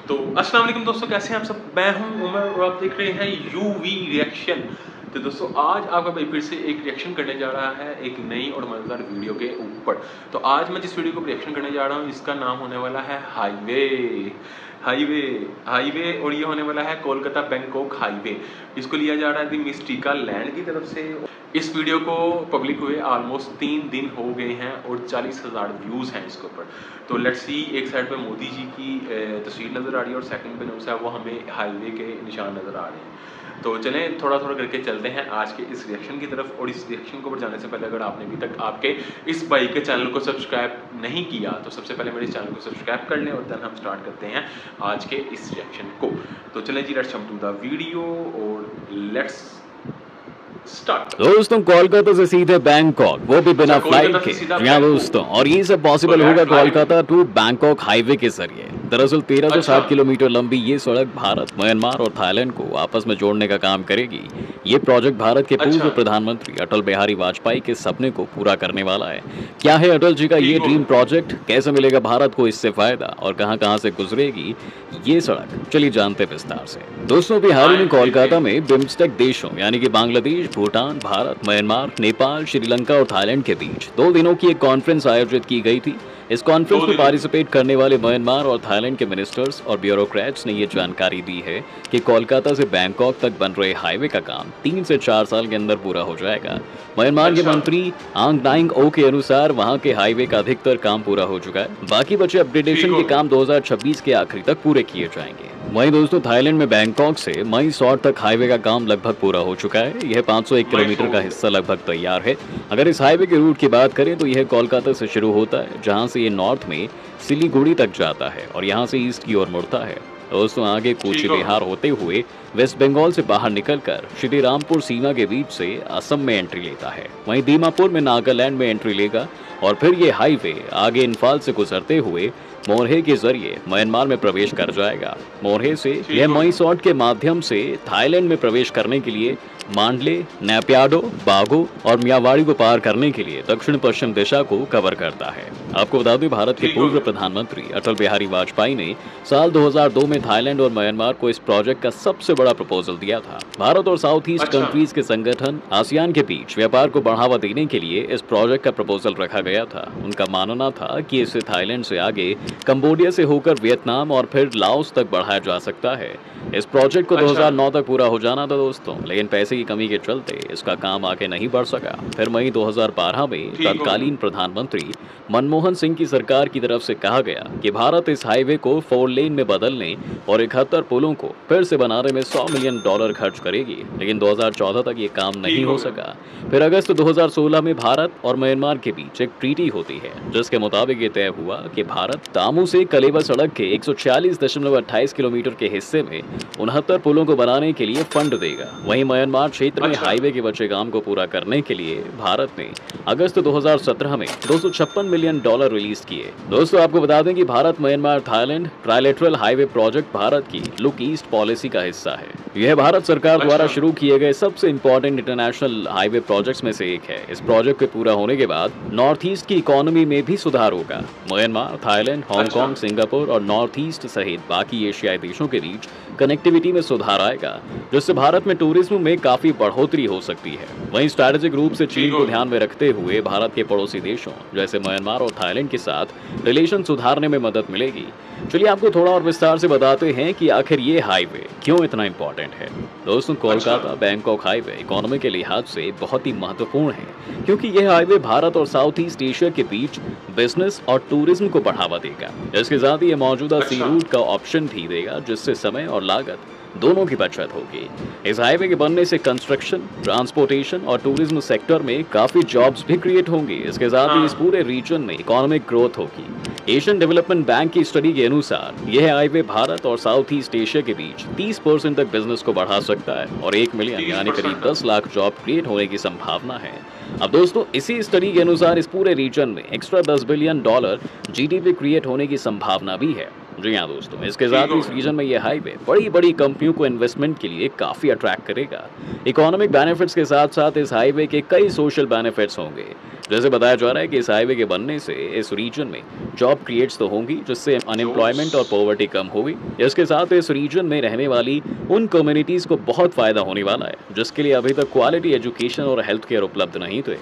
तो अस्सलाम वालेकुम दोस्तों, कैसे हैं आप सब। मैं हूं उमर और आप देख रहे हैं यूवी रिएक्शन। तो दोस्तों आज आपका भाई फिर से एक रिएक्शन करने जा रहा है एक नई और मज़ेदार वीडियो के ऊपर। तो आज मैं जिस वीडियो को रिएक्शन करने जा रहा हूं इसका नाम होने वाला है हाईवे हाईवे हाईवे और ये होने वाला है कोलकाता बैंकॉक हाईवे। इसको लिया जा रहा है दी मिस्टिका लैंड की तरफ से। इस वीडियो को पब्लिक हुए ऑलमोस्ट 3 दिन हो गए हैं और 40,000 व्यूज़ हैं इसके ऊपर। तो लेट्स सी, एक साइड पे मोदी जी की तस्वीर नज़र आ रही है और सेकंड पे जो है वो हमें हाईवे के निशान नज़र आ रहे हैं। तो चलें थोड़ा थोड़ा करके चलते हैं आज के इस रिएक्शन की तरफ। और इस रिएक्शन को ऊपर जाने से पहले अगर आपने अभी तक आपके इस भाई के चैनल को सब्सक्राइब नहीं किया तो सबसे पहले मेरे चैनल को सब्सक्राइब कर लें और देन हम स्टार्ट करते हैं आज के इस रिएक्शन को। तो चलें जी, let's jump to the video और लेट्स स्टार्ट। दोस्तों कोलकाता से सीधे बैंकॉक, वो भी बिना फ्लाइट के। यहाँ दोस्तों, और ये सब पॉसिबल होगा कोलकाता टू बैंकॉक हाईवे के जरिए। दरअसल 1360 किलोमीटर लंबी ये सड़क भारत, म्यांमार और थाईलैंड को आपस में जोड़ने का काम करेगी। ये प्रोजेक्ट भारत के पूर्व प्रधानमंत्री अटल बिहारी वाजपेयी के सपने को पूरा करने वाला है। क्या है अटल जी का ये ड्रीम प्रोजेक्ट, कैसे मिलेगा भारत को इससे फायदा और कहां कहां से गुजरेगी ये सड़क, चलिए जानते विस्तार से। दोस्तों अभी हाल ही में कोलकाता में बिम्स्टेक देशों यानी कि बांग्लादेश, भूटान, भारत, म्यांमार, नेपाल, श्रीलंका और थाईलैंड के बीच 2 दिनों की एक कॉन्फ्रेंस आयोजित की गई थी। इस कॉन्फ्रेंस में पार्टिसिपेट करने वाले म्यांमार और थाईलैंड के मिनिस्टर्स और ब्यूरोक्रेट्स ने ये जानकारी दी है कि कोलकाता से बैंकॉक तक बन रहे हाईवे का काम 3 से 4 साल के अंदर पूरा हो जाएगा। म्यांमार के मंत्री आंग नाइंग ओ के अनुसार वहां के हाईवे का अधिकतर काम पूरा हो चुका है, बाकी बचे अपग्रेडेशन के काम 2026 के आखिरी तक पूरे किए जाएंगे। वहीं दोस्तों थाईलैंड में बैंकॉक से मई सॉर्ट तक हाईवे का काम लगभग पूरा हो चुका है। यह 501 किलोमीटर का हिस्सा लगभग तैयार है। अगर इस हाईवे के रूट की बात करें तो यह कोलकाता से शुरू होता है, जहां से ये नॉर्थ में सिलीगुड़ी तक जाता है और यहां से ईस्ट की ओर मुड़ता है। दोस्तों आगे कूच बिहार होते हुए वेस्ट बंगाल से बाहर निकलकर श्री रामपुर सीमा के बीच से असम में एंट्री लेता है। वहीं दीमापुर में नागालैंड में एंट्री लेगा और फिर ये हाईवे आगे इम्फाल से गुजरते हुए मोरहे के जरिए म्यांमार में प्रवेश कर जाएगा। मोरहे से यह मई सॉर्ट के माध्यम से थाईलैंड में प्रवेश करने के लिए मांडले, नैप्याडो, बागो और मियावाड़ी को पार करने के लिए दक्षिण पश्चिम दिशा को कवर करता है। आपको बता दें भारत के पूर्व प्रधानमंत्री अटल बिहारी वाजपेयी ने साल 2002 में थाईलैंड और म्यांमार को इस प्रोजेक्ट का सबसे बड़ा प्रपोजल दिया था। भारत और साउथ ईस्ट कंट्रीज के संगठन आसियान के बीच व्यापार को बढ़ावा देने के लिए इस प्रोजेक्ट का प्रपोजल रखा गया था। उनका मानना था कि इससे थाईलैंड से आगे कंबोडिया से होकर वियतनाम और फिर लाओस तक बढ़ाया जा सकता है। इस प्रोजेक्ट को 2009 तक पूरा हो जाना था दोस्तों, लेकिन पैसे की कमी के चलते इसका काम आगे नहीं बढ़ सका। फिर मई 2012 में तत्कालीन प्रधानमंत्री मनमोहन सिंह की सरकार की तरफ से कहा गया कि भारत इस हाईवे को 4 लेन में बदलने और 71 पुलों को फिर से बनाने में $100 मिलियन खर्च करेगी, लेकिन 2014 तक ये काम नहीं हो सका। फिर अगस्त 2016 में भारत और म्यांमार के बीच एक ट्रीटी होती है, जिसके मुताबिक ये तय हुआ कि भारत दामू से कलेवा सड़क के 146.28 किलोमीटर के हिस्से में 69 पुलों को बनाने के लिए फंड देगा। वहीं म्यांमार क्षेत्र में हाईवे के बचे काम को पूरा करने के लिए भारत ने अगस्त 2017 में $256 मिलियन रिलीज किए। दोस्तों आपको बता दें कि Bharat Myanmar Thailand trilateral highway project Bharat की लुक ईस्ट पॉलिसी का हिस्सा है। यह भारत सरकार द्वारा शुरू किए गए सबसे इंपॉर्टेंट इंटरनेशनल हाईवे प्रोजेक्ट्स में से एक है। इस प्रोजेक्ट के पूरा होने के बाद नॉर्थ ईस्ट की इकोनॉमी में भी सुधार होगा। म्यांमार, थाईलैंड, हांगकांग, सिंगापुर और नॉर्थ ईस्ट सहित बाकी एशियाई देशों के बीच कनेक्टिविटी में सुधार आएगा, जिससे भारत में टूरिज्म में काफी बढ़ोतरी हो सकती है। वहीं स्ट्रैटेजिक रूप से चीन को ध्यान में रखते हुए भारत के पड़ोसी देशों जैसे म्यांमार और थाईलैंड के साथ रिलेशन सुधारने में मदद मिलेगी। चलिए आपको थोड़ा और विस्तार से बताते हैं कि आखिर ये हाईवे क्यों इतना इम्पोर्टेंट है। दोस्तों कोलकाता बैंकॉक हाईवे इकोनॉमी के लिहाज से बहुत ही महत्वपूर्ण है, क्योंकि यह हाईवे भारत और साउथ ईस्ट एशिया के बीच बिजनेस और टूरिज्म को बढ़ावा देगा। इसके साथ ही ये मौजूदा सी रूट का ऑप्शन भी देगा, जिससे समय और लागत दोनों की बचत होगी। इस हाईवे के बनने से कंस्ट्रक्शन, ट्रांसपोर्टेशन और टूरिज्म सेक्टर में काफी जॉब्स भी क्रिएट होंगी। इसके साथ ही इस पूरे रीजन में इकोनॉमिक ग्रोथ होगी। एशियन डेवलपमेंट बैंक की स्टडी के अनुसार यह हाईवे भारत और साउथ ईस्ट एशिया के बीच 30% तक बिजनेस को बढ़ा सकता है और 1 मिलियन यानी करीब 10 लाख जॉब क्रिएट होने की संभावना है। अब दोस्तों इसी स्टडी के अनुसार इस पूरे रीजन में एक्स्ट्रा $10 बिलियन जीडीपी क्रिएट होने की संभावना भी है। जी हाँ दोस्तों, इसके साथ ही इस रीजन में ये हाईवे बड़ी बड़ी कंपनियों को इन्वेस्टमेंट के लिए काफ़ी अट्रैक्ट करेगा। इकोनॉमिक बेनिफिट्स के साथ साथ इस हाईवे के कई सोशल बेनिफिट्स होंगे। जैसे बताया जा रहा है कि इस हाईवे के बनने से इस रीजन में जॉब क्रिएट्स तो होंगी, जिससे अनएम्प्लॉयमेंट और पॉवर्टी कम होगी। इसके साथ इस रीजन में रहने वाली उन कम्युनिटीज़ को बहुत फ़ायदा होने वाला है जिसके लिए अभी तक क्वालिटी एजुकेशन और हेल्थ केयर उपलब्ध नहीं थे।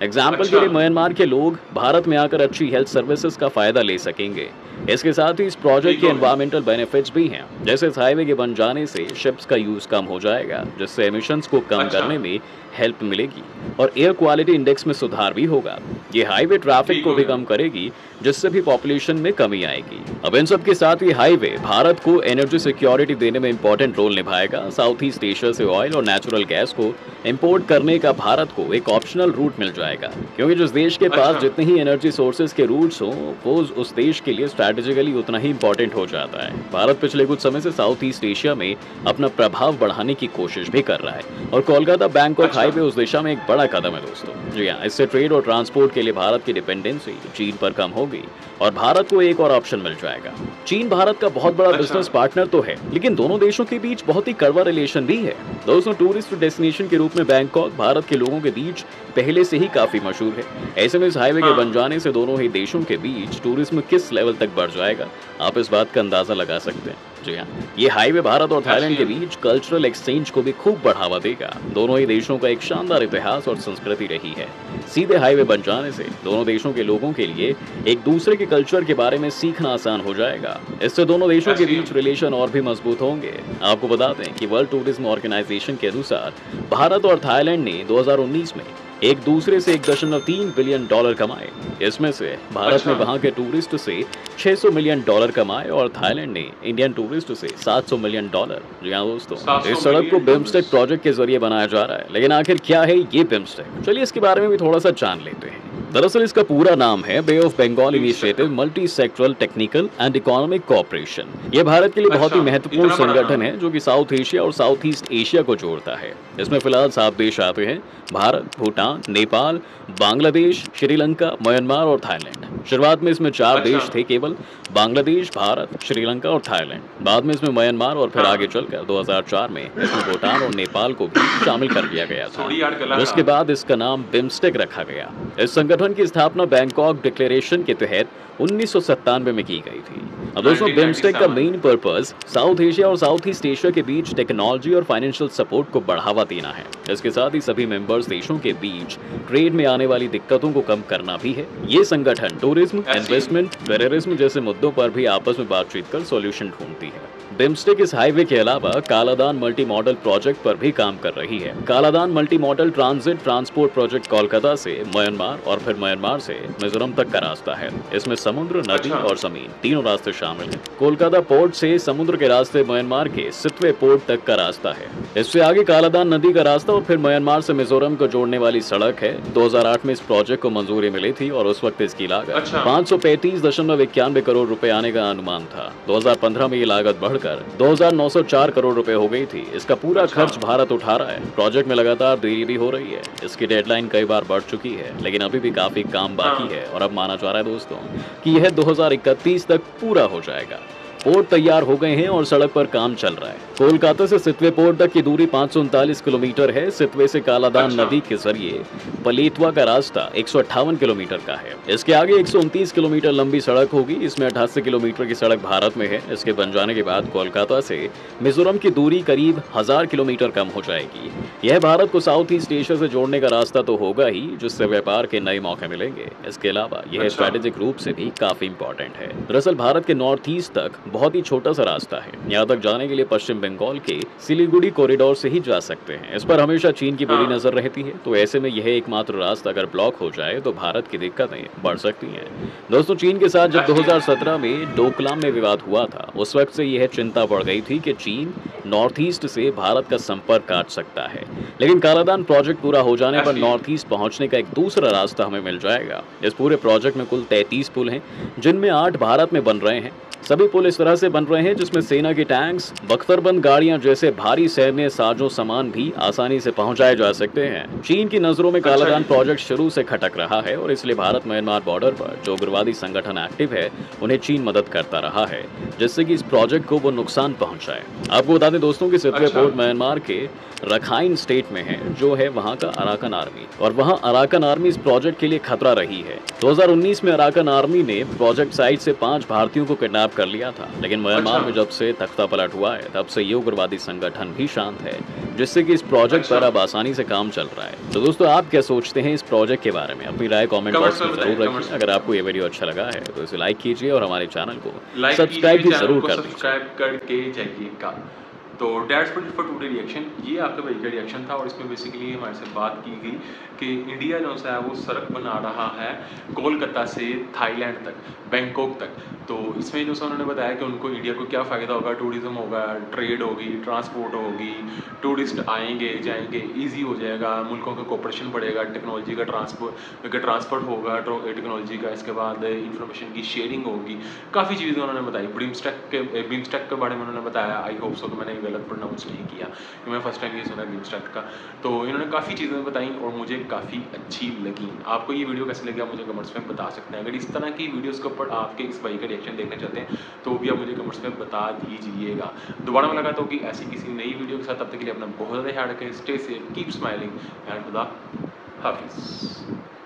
एग्जाम्पल के लिए म्यांमार के लोग भारत में आकर अच्छी हेल्थ सर्विसेज का फ़ायदा ले सकेंगे। इसके साथ ही इस प्रोजेक्ट के एनवायरमेंटल बेनिफिट्स भी हैं, जैसे इस हाईवे के बन जाने से शिप्स का यूज़ कम हो जाएगा, जिससे एमिशंस को कम करने में हेल्प मिलेगी और एयर क्वालिटी इंडेक्स में सुधार भी होगा। ये हाईवे ट्रैफिक को भी कम करेगी, जिससे भी पॉपुलेशन में कमी आएगी। अब इन सब के साथ ये हाईवे भारत को एनर्जी सिक्योरिटी देने में इंपॉर्टेंट रोल निभाएगा। साउथ ईस्ट एशिया से ऑयल और नेचुरल गैस को इंपोर्ट करने का भारत को एक ऑप्शनल रूट मिल जाएगा, क्योंकि जिस देश के पास जितने ही एनर्जी सोर्सेज के रूट्स हों वो उस देश के लिए स्ट्रैटेजिकली उतना ही इंपॉर्टेंट हो जाता है। भारत पिछले कुछ समय से साउथ ईस्ट एशिया में अपना प्रभाव बढ़ाने की कोशिश भी कर रहा है और कोलकाता बैंकॉक हाईवे उस दिशा में एक बड़ा कदम है दोस्तों। जी हाँ, इससे ट्रेड और ट्रांसपोर्ट के लिए भारत की डिपेंडेंसी चीन पर कम होगी और भारत को एक और ऑप्शन मिल जाएगा। चीन भारत का बहुत बड़ा बिजनेस पार्टनर तो है, लेकिन दोनों देशों के बीच बहुत ही कड़वा रिलेशन भी है। दोस्तों, टूरिस्ट डेस्टिनेशन के रूप में बैंकॉक भारत के लोगों के बीच पहले से ही काफी मशहूर है। ऐसे में इस हाईवे के बन जाने से दोनों ही देशों के बीच टूरिज्म किस लेवल तक बढ़ जाएगा, आप इस बात का अंदाजा लगा सकते हैं। जी हाँ, ये हाईवे भारत और थाईलैंड के बीच कल्चरल एक्सचेंज को भी खूब बढ़ावा देगा। दोनों ही देशों का एक शानदार इतिहास और संस्कृति रही है। सीधे हाईवे बन जाने से दोनों देशों के लोगों के लिए एक दूसरे के कल्चर के बारे में सीखना आसान हो जाएगा। इससे दोनों देशों के बीच रिलेशन और भी मजबूत होंगे। आपको बता दें कि वर्ल्ड टूरिज्म ऑर्गेनाइजेशन के अनुसार भारत और थाईलैंड ने 2019 में एक दूसरे से $1.3 बिलियन कमाए। इसमें से भारत ने वहां के टूरिस्ट से $600 मिलियन कमाए और थाईलैंड ने इंडियन टूरिस्ट से $700 मिलियन। जी हाँ दोस्तों, इस सड़क को बिम्स्टेक प्रोजेक्ट के जरिए बनाया जा रहा है। लेकिन आखिर क्या है ये बिम्स्टेक? चलिए इसके बारे में भी थोड़ा सा जान लेते हैं। दरअसल इसका पूरा नाम है Bay of Bengal initiative multi sectoral technical and economic cooperation. यह भारत के लिए बहुत ही महत्वपूर्ण संगठन है जो कि साउथ एशिया और साउथ ईस्ट एशिया को जोड़ता है। इसमें फिलहाल 7 देश आते हैं: भारत, भूटान, नेपाल, बांग्लादेश, श्रीलंका, म्यांमार और थाईलैंड। शुरुआत में इसमें 4 देश थे केवल: बांग्लादेश, भारत, श्रीलंका और थाईलैंड। बाद में इसमें म्यांमार और फिर आगे चलकर 2004 में इसमें भूटान और नेपाल को भी शामिल कर दिया गया था, जिसके बाद इसका नाम बिम्स्टेक रखा गया। इस संगठन की स्थापना बैंकॉक डिक्लेरेशन के तहत 1997 में की गई थी। अब दोस्तों, बिम्स्टेक का मेन पर्पस साउथ एशिया और साउथ ईस्ट एशिया के बीच टेक्नोलॉजी और फाइनेंशियल सपोर्ट को बढ़ावा देना है। इसके साथ ही सभी मेंबर्स देशों के बीच ट्रेड में आने वाली दिक्कतों को कम करना भी है। ये संगठन टूरिज्म, इन्वेस्टमेंट, टेररिज्म जैसे मुद्दों पर भी आपस में बातचीत कर सॉल्यूशन ढूंढती है। बिम्स्टेक इस हाईवे के अलावा कालादान मल्टी मॉडल प्रोजेक्ट पर भी काम कर रही है। Kaladan multi modal transit transport project Kolkata से म्यांमार और फिर म्यांमार से मिजोरम तक का रास्ता है। इसमें समुद्र, नदी और जमीन तीनों रास्ते शामिल हैं। कोलकाता पोर्ट से समुद्र के रास्ते म्यांमार के सितवे पोर्ट तक का रास्ता है। इससे आगे कालादान नदी का रास्ता और फिर म्यांमार से मिजोरम को जोड़ने वाली सड़क है। 2008 में इस प्रोजेक्ट को मंजूरी मिली थी और उस वक्त इसकी लागत 535.91 करोड़ रुपए आने का अनुमान था। 2015 में ये लागत बढ़कर 2,904 करोड़ रुपए हो गई थी। इसका पूरा खर्च भारत उठा रहा है। प्रोजेक्ट में लगातार देरी भी हो रही है। इसकी डेडलाइन कई बार बढ़ चुकी है, लेकिन अभी भी काफी काम बाकी है और अब माना जा रहा है दोस्तों कि यह 2031 तक पूरा हो जाएगा। पोर्ट तैयार हो गए हैं और सड़क पर काम चल रहा है। कोलकाता से सितवे पोर्ट तक की दूरी 539 किलोमीटर है। सितवे से कालादान नदी के जरिए पलेतवा का रास्ता 158 किलोमीटर का है। इसके आगे 129 किलोमीटर लंबी सड़क होगी। इसमें 88 किलोमीटर की सड़क भारत में है। इसके बन जाने के बाद कोलकाता से मिजोरम की दूरी करीब 1000 किलोमीटर कम हो जाएगी। यह भारत को साउथ ईस्ट एशिया से जोड़ने का रास्ता तो होगा ही, जिससे व्यापार के नए मौके मिलेंगे। इसके अलावा यह स्ट्रेटेजिक रूप से भी काफी इंपॉर्टेंट है। दरअसल भारत के नॉर्थ ईस्ट तक बहुत ही छोटा सा रास्ता है। यहाँ तक जाने के लिए पश्चिम बंगाल के सिलीगुड़ी कॉरिडोर से ही जा सकते हैं। इस पर हमेशा चीन की बुरी नजर रहती है, तो ऐसे में यह एकमात्र रास्ता अगर ब्लॉक हो जाए तो भारत की दिक्कतें बढ़ सकती हैं। दोस्तों, चीन के साथ जब 2017 में डोकलाम में विवाद हुआ था, उस वक्त से यह चिंता बढ़ गई थी कि चीन नॉर्थ ईस्ट से भारत का संपर्क काट सकता है। लेकिन कालादान प्रोजेक्ट पूरा हो जाने पर नॉर्थ ईस्ट पहुंचने का एक दूसरा रास्ता हमें मिल जाएगा। इस पूरे प्रोजेक्ट में कुल 33 पुल हैं, जिनमें 8 भारत में बन रहे हैं। सभी पुल इस तरह से बन रहे हैं जिसमें सेना के टैंक्स, बख्तरबंद गाड़ियां जैसे भारी सैन्य साजो सामान भी आसानी से पहुंचाए जा सकते हैं। चीन की नजरों में कालादान प्रोजेक्ट शुरू से खटक रहा है और इसलिए भारत म्यांमार बॉर्डर पर जो उग्रवादी संगठन एक्टिव है उन्हें चीन मदद करता रहा है, जिससे कि इस प्रोजेक्ट को वो नुकसान पहुंचाए। आपको बता दें दोस्तों कि सितवे पोर्ट म्यांमार के रखाइन स्टेट में है, जो है वहां का अराकन आर्मी, और वहां अराकन आर्मी इस प्रोजेक्ट के लिए खतरा रही है। 2019 में अराकन आर्मी ने प्रोजेक्ट साइट से 5 भारतीयों को किडनैप कर लिया था, लेकिन म्यांमार में जब से तख्ता पलट हुआ है तब से ये उग्रवादी संगठन भी शांत है, जिससे कि इस प्रोजेक्ट पर अब आसानी से काम चल रहा है। तो दोस्तों आप क्या सोचते हैं इस प्रोजेक्ट के बारे में? अपनी राय कमेंट बॉक्स में जरूर रखिए। अगर आपको ये वीडियो अच्छा लगा है तो इसे लाइक कीजिए और हमारे चैनल को सब्सक्राइब भी जरूर कर दीजिए। सब्सक्राइब करके जाइएगा। तो डैट्स फॉर टुडे रिएक्शन, ये आपका भाई का रिएक्शन था और इसमें बेसिकली हमारे से बात की गई कि इंडिया जो है वो सड़क बना रहा है कोलकाता से थाईलैंड तक, बैंकॉक तक। तो इसमें जो उन्होंने बताया कि उनको इंडिया को क्या फ़ायदा होगा, टूरिज़्म होगा, ट्रेड होगी, ट्रांसपोर्ट होगी, टूरिस्ट आएंगे जाएंगे, ईजी हो जाएगा, मुल्कों का कोऑपरेशन बढ़ेगा, टेक्नोलॉजी का ट्रांसपोर्ट होगा टेक्नोलॉजी का, इसके बाद इंफॉर्मेशन की शेयरिंग होगी, काफ़ी चीज़ें उन्होंने बताई। ब्रिमस्टेक के बारे में उन्होंने बताया। आई होप सो कि मैंने गलत प्रोनाउंस नहीं किया, कि मैं फर्स्ट टाइम ये सुना ब्रिमस्टेक का। तो इन्होंने काफ़ी चीज़ें बताई और मुझे काफ़ी अच्छी लगी। आपको ये वीडियो कैसे लगी आप मुझे कमेंट्स में बता सकते हैं। अगर इस तरह की वीडियोज़ के ऊपर आपके इस भाई का रिएक्शन देखना चाहते हैं तो भी आप मुझे कमेंट्स में बता दीजिएगा। दोबारा मुलाकात होगी ऐसी किसी नई वीडियो के साथ, तब तक के लिए अपना बहुत ज़्यादा ख्याल रखें। Stay safe, keep smiling and खुदा हाफिज़।